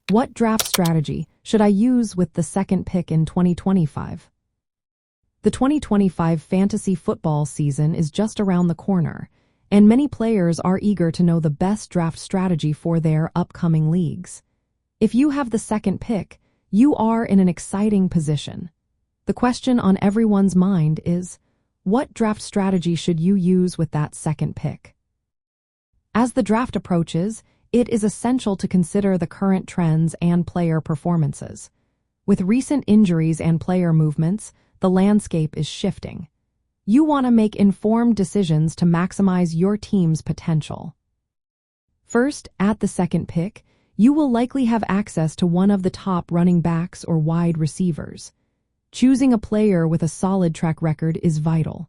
What draft strategy should I use with the second pick in 2025? The 2025 fantasy football season is just around the corner, and many players are eager to know the best draft strategy for their upcoming leagues. If you have the second pick, you are in an exciting position. The question on everyone's mind is, what draft strategy should you use with that second pick? As the draft approaches, it is essential to consider the current trends and player performances. With recent injuries and player movements, the landscape is shifting. You want to make informed decisions to maximize your team's potential. First, at the second pick, you will likely have access to one of the top running backs or wide receivers. Choosing a player with a solid track record is vital.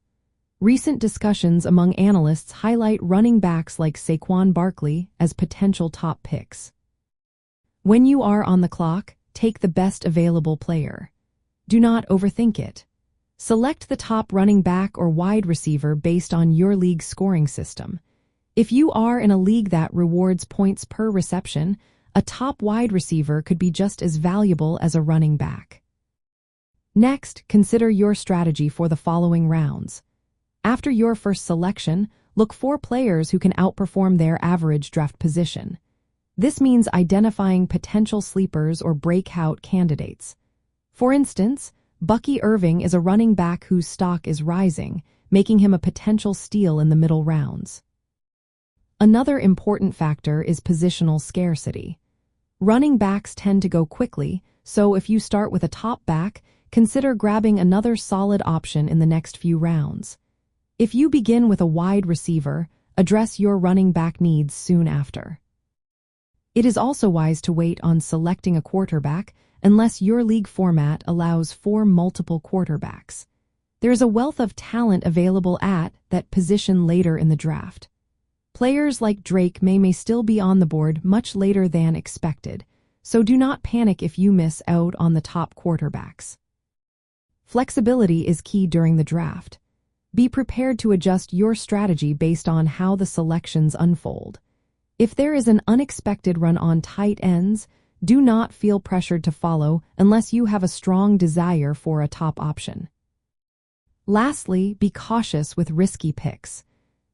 Recent discussions among analysts highlight running backs like Saquon Barkley as potential top picks. When you are on the clock, take the best available player. Do not overthink it. Select the top running back or wide receiver based on your league's scoring system. If you are in a league that rewards points per reception, a top wide receiver could be just as valuable as a running back. Next, consider your strategy for the following rounds. After your first selection, look for players who can outperform their average draft position. This means identifying potential sleepers or breakout candidates. For instance, Bucky Irving is a running back whose stock is rising, making him a potential steal in the middle rounds. Another important factor is positional scarcity. Running backs tend to go quickly, so if you start with a top back, consider grabbing another solid option in the next few rounds. If you begin with a wide receiver, address your running back needs soon after. It is also wise to wait on selecting a quarterback unless your league format allows for multiple quarterbacks. There is a wealth of talent available at that position later in the draft. Players like Drake may still be on the board much later than expected, so do not panic if you miss out on the top quarterbacks. Flexibility is key during the draft. Be prepared to adjust your strategy based on how the selections unfold. If there is an unexpected run on tight ends, do not feel pressured to follow unless you have a strong desire for a top option. Lastly, be cautious with risky picks.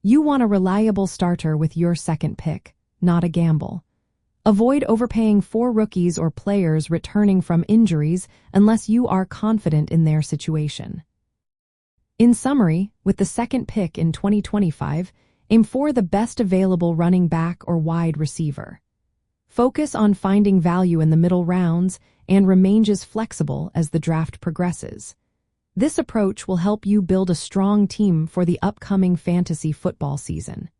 You want a reliable starter with your second pick, not a gamble. Avoid overpaying for rookies or players returning from injuries unless you are confident in their situation. In summary, with the second pick in 2025, aim for the best available running back or wide receiver. Focus on finding value in the middle rounds and remain as flexible as the draft progresses. This approach will help you build a strong team for the upcoming fantasy football season.